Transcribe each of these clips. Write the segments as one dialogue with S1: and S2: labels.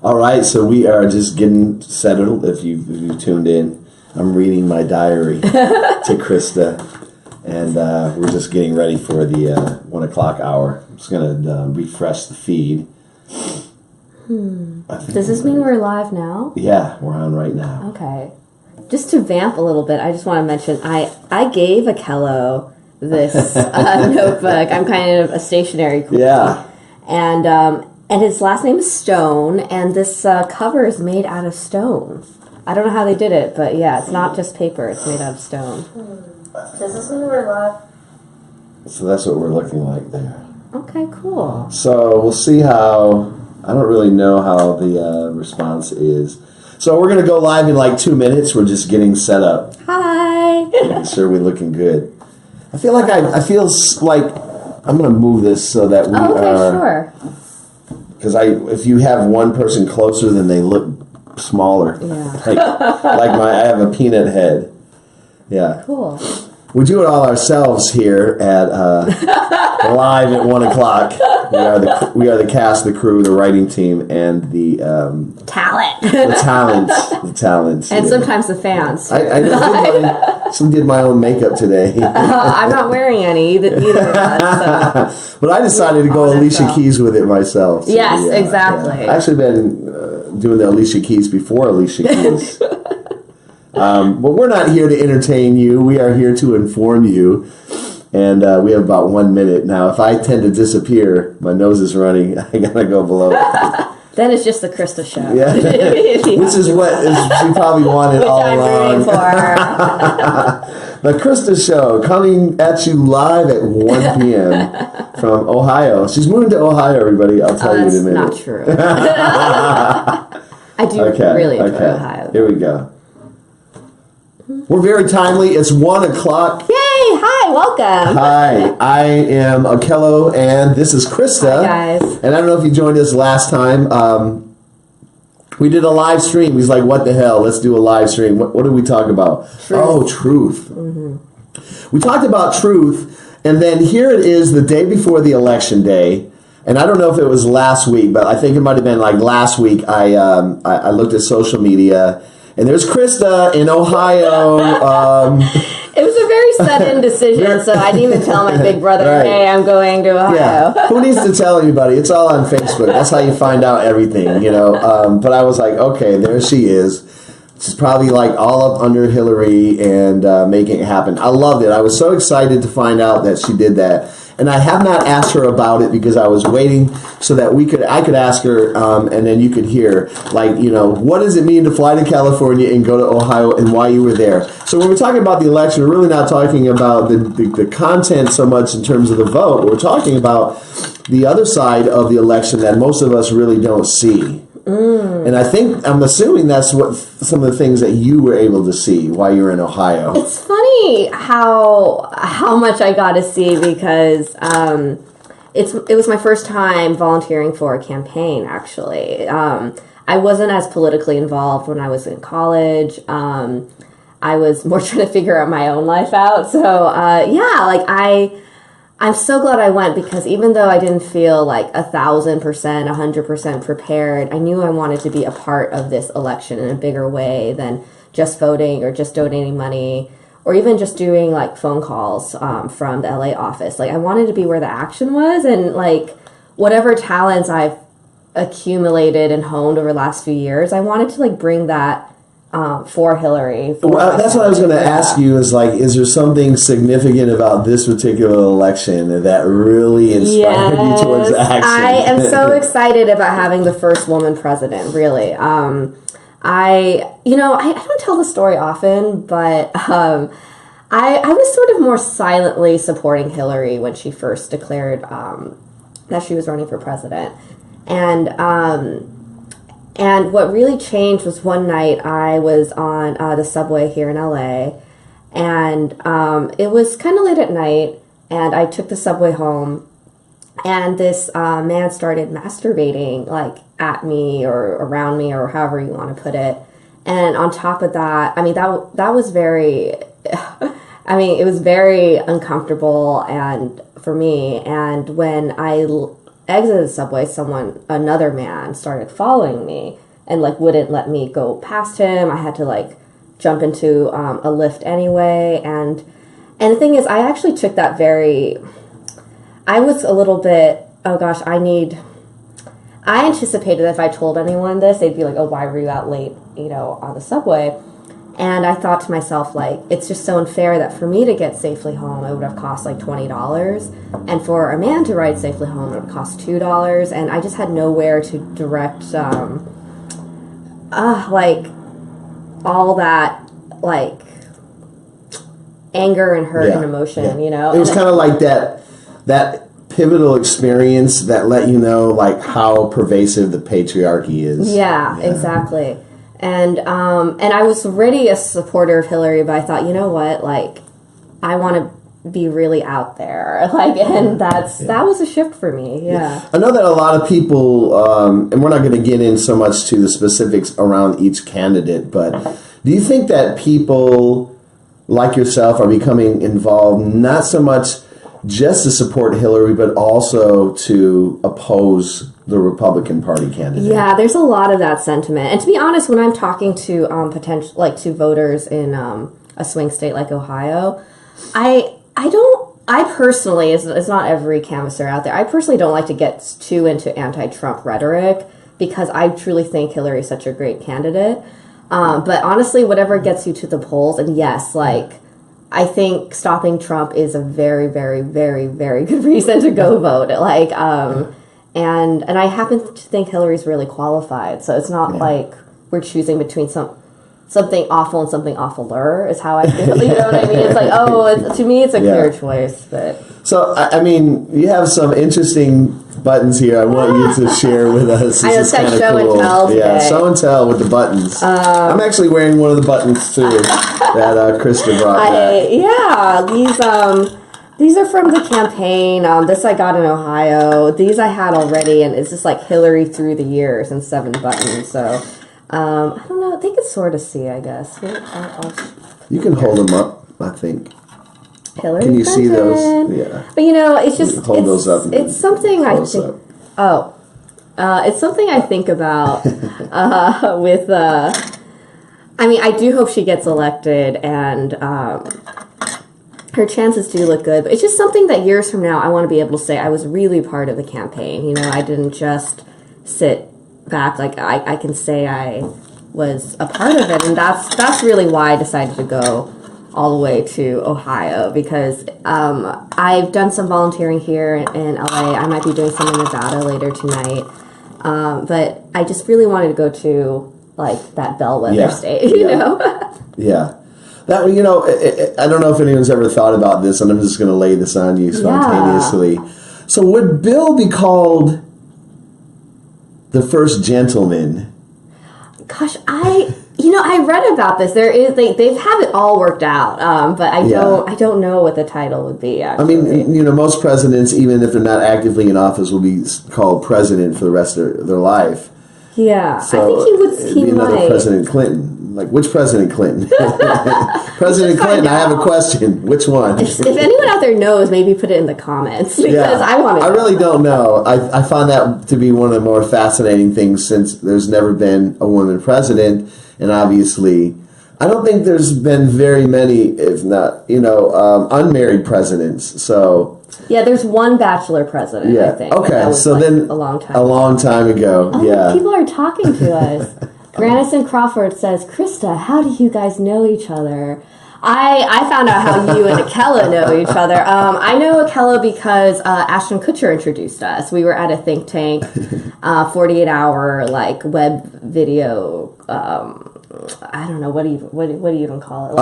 S1: All right, so we are just getting settled. If you tuned in, I'm reading my diary to Krista, and we're just getting ready for the 1 o'clock hour. I'm just going to refresh the feed.
S2: Does this mean we're live now?
S1: Yeah, we're on right now.
S2: Okay. Just to vamp a little bit, I just want to mention I gave Akello this notebook. I'm kind of a stationary queen.
S1: Yeah.
S2: And his last name is Stone, and this cover is made out of stone. I don't know how they did it, but yeah, it's not just paper, it's made out of stone.
S3: Does this mean we're live?
S1: So that's what we're looking like there.
S2: Okay, cool.
S1: So we'll see how, I don't really know how the response is. So we're going to go live in like 2 minutes. We're just getting set up.
S2: Hi.
S1: Making sure we're looking good. I feel like I'm going to move this so that we are...
S2: Sure.
S1: Because if you have one person closer, then they look smaller.
S2: Yeah.
S1: I have a peanut head. Yeah.
S2: Cool.
S1: We do it all ourselves here at live at 1 o'clock. We are the cast, the crew, the writing team, and the
S2: talent.
S1: The talents,
S2: and sometimes the fans.
S1: I did my own makeup today.
S2: I'm not wearing any either of us. So.
S1: But I decided to go Alicia Keys with it myself. So,
S2: yes, exactly.
S1: Yeah. I've actually been doing the Alicia Keys before Alicia Keys. But we're not here to entertain you. We are here to inform you. And we have about 1 minute. Now, if I tend to disappear, my nose is running, I gotta go below.
S2: Then it's just the Krista show.
S1: Yeah. Which is what she probably wanted all along.
S2: Which I'm rooting for.
S1: The Krista show coming at you live at 1 p.m. from Ohio. She's moving to Ohio, everybody. I'll tell you in a minute.
S2: That's not true. I do really enjoy Ohio.
S1: Here we go. We're very timely. It's 1 o'clock.
S2: Yay! Hi, welcome.
S1: Hi, I am Akello, and this is Krista.
S2: Hi, guys.
S1: And I don't know if you joined us last time. We did a live stream. He's like, what the hell? Let's do a live stream. What did we talk about?
S2: Truth.
S1: Oh, truth.
S2: Mm-hmm.
S1: We talked about truth, and then here it is the day before the election day. And I don't know if it was last week, but I think it might have been like last week. I looked at social media, and there's Krista in Ohio.
S2: It was a very sudden decision, so I didn't even tell my big brother, right. Hey, I'm going to Ohio.
S1: Yeah. Who needs to tell anybody? It's all on Facebook. That's how you find out everything, you know. But I was like, okay, there she is. She's probably like all up under Hillary and making it happen. I loved it. I was so excited to find out that she did that. And I have not asked her about it because I was waiting so that I could ask her, and then you could hear, like, you know, what does it mean to fly to California and go to Ohio and why you were there. So when we're talking about the election, we're really not talking about the content so much in terms of the vote. We're talking about the other side of the election that most of us really don't see. And I'm assuming that's what some of the things that you were able to see while you were in Ohio.
S2: It's funny how much I got to see because it was my first time volunteering for a campaign. Actually, I wasn't as politically involved when I was in college. I was more trying to figure out my own life out. So I'm so glad I went because even though I didn't feel like 1,000%, 100% prepared, I knew I wanted to be a part of this election in a bigger way than just voting or just donating money or even just doing like phone calls from the LA office. Like I wanted to be where the action was and like whatever talents I've accumulated and honed over the last few years, I wanted to like bring that for Hillary.
S1: Well, that's what I was going to ask you is like, is there something significant about this particular election that really inspired you towards action?
S2: I am so excited about having the first woman president, really. I don't tell the story often, but I was sort of more silently supporting Hillary when she first declared that she was running for president. And what really changed was one night I was on the subway here in LA, and it was kind of late at night, and I took the subway home, and this man started masturbating, like, at me or around me or however you want to put it. And on top of that, I mean, that was very, I mean, it was very uncomfortable and for me, and when exited the subway, another man started following me and like wouldn't let me go past him. I had to like jump into a lift anyway. And the thing is, I actually took that I was a little bit, oh gosh, I anticipated that if I told anyone this, they'd be like, oh, why were you out late, on the subway? And I thought to myself, like, it's just so unfair that for me to get safely home, it would have cost like $20. And for a man to ride safely home, it would cost $2. And I just had nowhere to direct, like, all that, like, anger and hurt and emotion, It
S1: was kind of like that pivotal experience that let you know, like, how pervasive the patriarchy is.
S2: Yeah, exactly. And I was already a supporter of Hillary, but I thought, you know what, like, I want to be really out there, like, and that was a shift for me. Yeah.
S1: I know that a lot of people, and we're not going to get in so much to the specifics around each candidate, but do you think that people like yourself are becoming involved not so much just to support Hillary, but also to oppose the Republican Party candidate?
S2: Yeah, there's a lot of that sentiment. And to be honest, when I'm talking to to voters in a swing state like Ohio, I personally, it's not every canvasser out there, I personally don't like to get too into anti-Trump rhetoric because I truly think Hillary is such a great candidate. But honestly, whatever gets you to the polls, and yes, like, I think stopping Trump is a very, very, very, very good reason to go vote. Like, and I happen to think Hillary's really qualified. So it's not like we're choosing between something awful and something awfuler is how I feel. You know what I mean? It's like, to me, it's a clear choice. But
S1: so, I mean, you have some interesting buttons here I want you to share with us.
S2: I know, it's like show
S1: cool.
S2: and tell today.
S1: Yeah, show and tell with the buttons. I'm actually wearing one of the buttons, too, that Krista brought back.
S2: Yeah, these are from the campaign. This I got in Ohio. These I had already, and it's just like Hillary through the years and 7 buttons. So, I don't know. They can sort of see, I guess.
S1: You can hold them up, I think.
S2: Hillary
S1: Can you
S2: Clinton.
S1: see those? Yeah.
S2: But it's just
S1: hold those up.
S2: It's something I think. Up. It's something I think about with. I mean, I do hope she gets elected, and her chances do look good. But it's just something that years from now, I want to be able to say I was really part of the campaign. I didn't just sit back. Like I can say I was a part of it, and that's really why I decided to go all the way to Ohio, because I've done some volunteering here in LA. I might be doing some in Nevada later tonight. But I just really wanted to go to like that bellwether state, you know?
S1: Yeah. That, I don't know if anyone's ever thought about this, and I'm just going to lay this on you spontaneously. Yeah. So would Bill be called the first gentleman?
S2: Gosh, I read about this. They have it all worked out, but I don't know what the title would be. Actually.
S1: I mean, most presidents, even if they're not actively in office, will be called president for the rest of their life.
S2: Yeah,
S1: so
S2: I think he would.
S1: It'd be another President Clinton. Like, which President Clinton? President Clinton, I have a question. Which one?
S2: If anyone out there knows, maybe put it in the comments, because I want to.
S1: I really don't know. I find that to be one of the more fascinating things, since there's never been a woman president, and obviously, I don't think there's been very many, if not, unmarried presidents. So.
S2: Yeah, there's one bachelor president, I think.
S1: Okay, so then
S2: a long
S1: time ago.
S2: Oh, people are talking to us. Granison Crawford says, Krista, how do you guys know each other? I found out how you and Akella know each other. I know Akella because Ashton Kutcher introduced us. We were at a think tank, 48-hour like web video. I don't know, what do you even call it?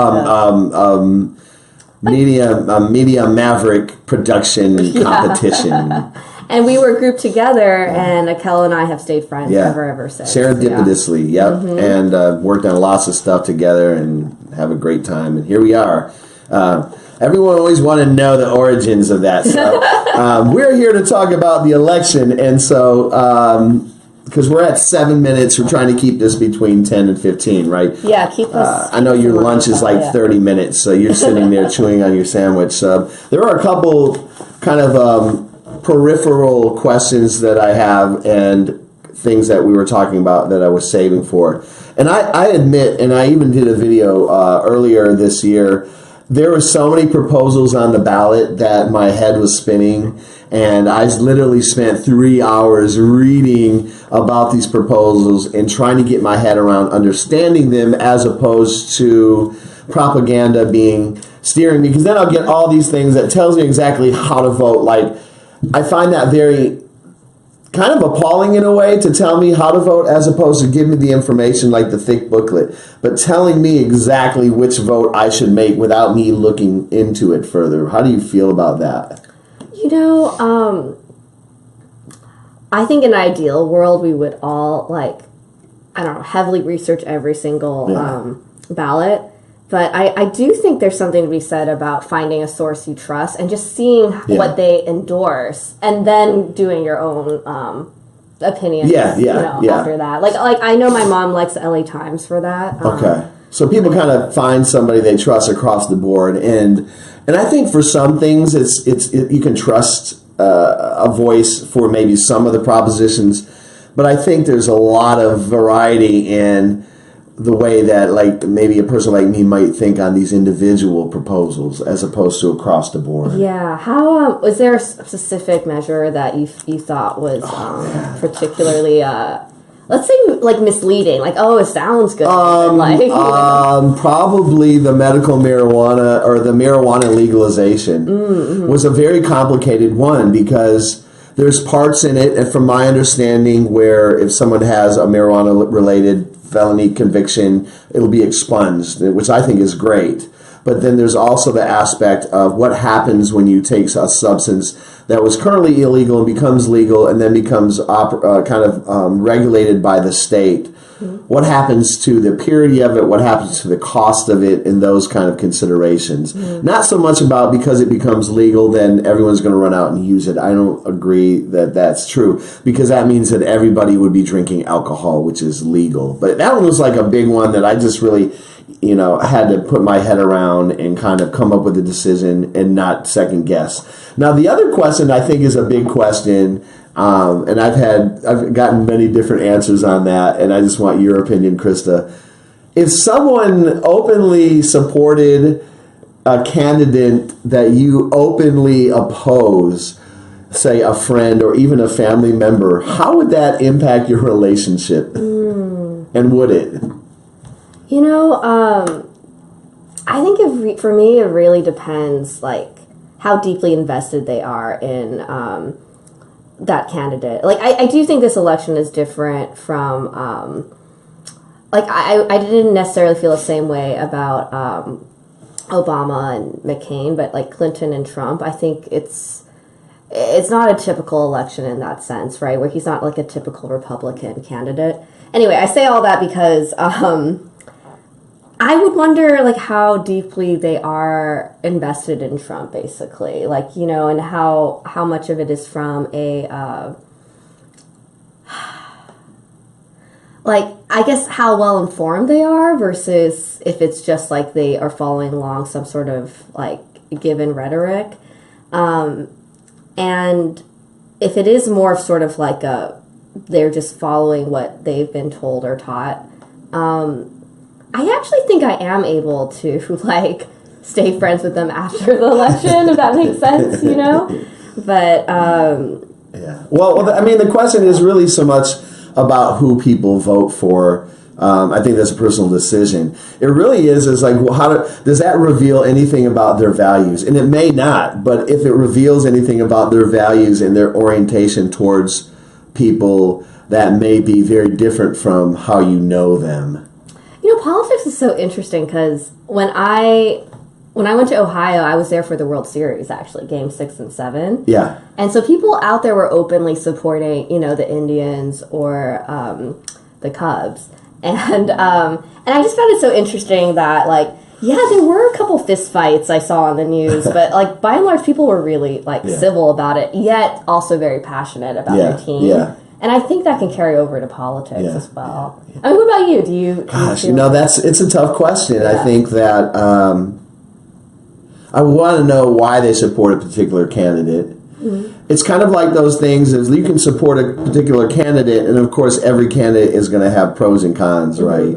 S2: Media Maverick production competition. And we were grouped together, and Akella and I have stayed friends ever since.
S1: Serendipitously, and worked on lots of stuff together and have a great time. And here we are. Everyone always wanted to know the origins of that. So we're here to talk about the election, and so because we're at 7 minutes, we're trying to keep this between 10 and 15, right?
S2: Yeah, keep us.
S1: I know your lunch is like 30 minutes, so you're sitting there chewing on your sandwich. So there are a couple kind of peripheral questions that I have and things that we were talking about that I was saving for. And I admit, and I even did a video earlier this year, there were so many proposals on the ballot that my head was spinning, and I literally spent 3 hours reading about these proposals and trying to get my head around understanding them as opposed to propaganda being steering me, because then I'll get all these things that tells me exactly how to vote. Like, I find that very kind of appalling in a way, to tell me how to vote as opposed to give me the information like the thick booklet, but telling me exactly which vote I should make without me looking into it further. How do you feel about that?
S2: You know, I think in an ideal world we would all, like, I don't know, heavily research every single ballot. But I do think there's something to be said about finding a source you trust and just seeing what they endorse and then doing your own opinions. After that, like I know my mom likes the LA Times for that.
S1: Okay, so people kind of find somebody they trust across the board, and I think for some things you can trust a voice for maybe some of the propositions, but I think there's a lot of variety in the way that, like, maybe a person like me might think on these individual proposals as opposed to across the board.
S2: Yeah. How was there a specific measure that you thought was particularly let's say like misleading? Like, oh, it sounds good.
S1: Probably the medical marijuana or the marijuana legalization was a very complicated one, because there's parts in it, and from my understanding, where if someone has a marijuana-related felony conviction, it'll be expunged, which I think is great. But then there's also the aspect of what happens when you take a substance that was currently illegal and becomes legal and then becomes regulated by the state. What happens to the purity of it? What happens to the cost of it? And those kind of considerations. Not so much about because it becomes legal, then everyone's going to run out and use it. I don't agree that that's true, because that means that everybody would be drinking alcohol, which is legal. But that one was like a big one that I just really, had to put my head around and kind of come up with a decision and not second guess. Now, the other question I think is a big question. And I've gotten many different answers on that, and I just want your opinion, Krista. If someone openly supported a candidate that you openly oppose, say a friend or even a family member, how would that impact your relationship? And would it?
S2: I think for me it really depends, like, how deeply invested they are in that candidate. Like, I do think this election is different from, I didn't necessarily feel the same way about Obama and McCain, but like Clinton and Trump, I think it's not a typical election in that sense, right? Where he's not like a typical Republican candidate. Anyway, I say all that because I would wonder, like, how deeply they are invested in Trump, basically, like, and how much of it is from a, like, I guess how well informed they are versus if it's just like they are following along some sort of like given rhetoric, and if it is more sort of like they're just following what they've been told or taught. I actually think I am able to, like, stay friends with them after the election, if that makes sense, But,
S1: yeah. Well, I mean, the question is really so much about who people vote for. I think that's a personal decision. It really is like, well, does that reveal anything about their values? And it may not, but if it reveals anything about their values and their orientation towards people, that may be very different from how you know them.
S2: Politics is so interesting because when I went to Ohio, I was there for the World Series, actually, Game 6 and 7.
S1: Yeah. And
S2: so people out there were openly supporting, the Indians or the Cubs. And I just found it so interesting that, like, yeah, there were a couple fist fights I saw on the news, but, like, by and large, people were really, like, civil about it, yet also very passionate about their team. Yeah. And I think that can carry over to politics as well. Yeah. I mean, what about you? Do you
S1: it's a tough question. Yeah. I think that I want to know why they support a particular candidate. It's kind of like those things is you can support a particular candidate, and of course every candidate is going to have pros and cons, right?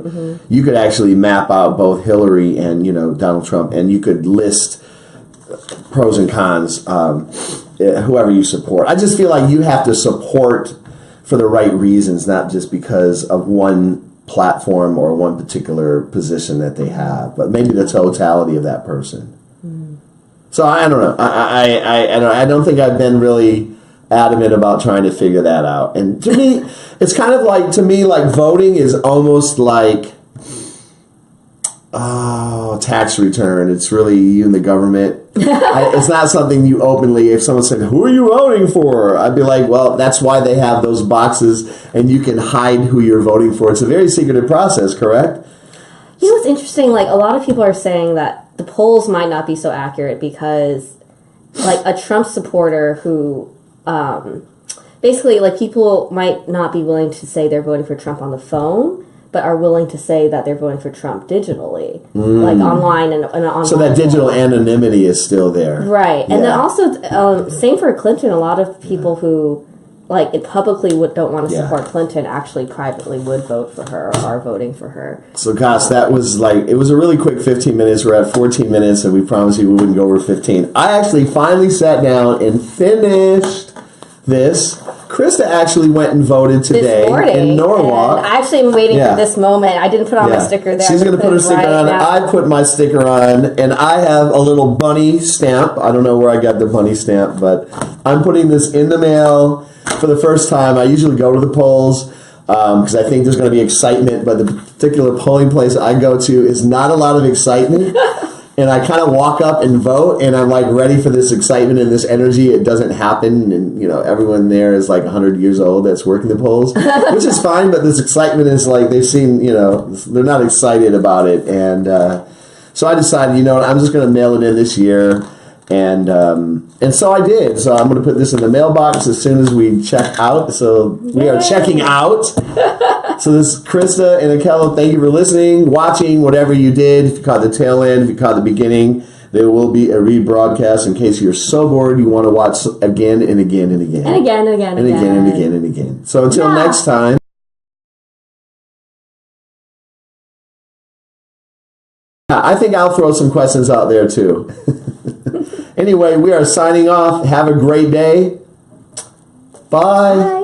S1: You could actually map out both Hillary and Donald Trump, and you could list pros and cons, whoever you support. I just feel like you have to support for the right reasons, not just because of one platform or one particular position that they have, but maybe the totality of that person. So I don't know. I don't think I've been really adamant about trying to figure that out. And to me, it's kind of like voting is almost like tax return. It's really you and the government. It's not something you openly. If someone said, "Who are you voting for?" I'd be like, "Well, that's why they have those boxes, and you can hide who you're voting for." It's a very secretive process, correct?
S2: You know what's interesting? Like a lot of people are saying that the polls might not be so accurate because, like, a Trump supporter who, basically, like, people might not be willing to say they're voting for Trump on the phone, but are willing to say that they're voting for Trump digitally, like online and online.
S1: So that digital anonymity is still there,
S2: right? And then also, same for Clinton. A lot of people who it publicly don't want to support Clinton actually privately would vote for her or are voting for her.
S1: So gosh, that was it was a really quick 15 minutes. We're at 14 minutes and we promised you we wouldn't go over 15. I actually finally sat down and finished this. Krista actually went and voted today in Norwalk.
S2: I actually am waiting for this moment. I didn't put on my sticker there.
S1: She's going to put her sticker on. Now. I put my sticker on, and I have a little bunny stamp. I don't know where I got the bunny stamp, but I'm putting this in the mail for the first time. I usually go to the polls because I think there's going to be excitement, but the particular polling place I go to is not a lot of excitement. And I kind of walk up and vote, and I'm ready for this excitement and this energy. It doesn't happen, and everyone there is 100 years old that's working the polls, which is fine. But this excitement is they've seen, they're not excited about it, and so I decided, I'm just going to mail it in this year, and so I did. So I'm going to put this in the mailbox as soon as we check out. So we are checking out. So this is Krista and Akela. Thank you for listening, watching, whatever you did. If you caught the tail end, if you caught the beginning, there will be a rebroadcast in case you're so bored you want to watch again and again and again.
S2: And again and again
S1: and again and again and again. So until next time. I think I'll throw some questions out there too. Anyway, we are signing off. Have a great day. Bye.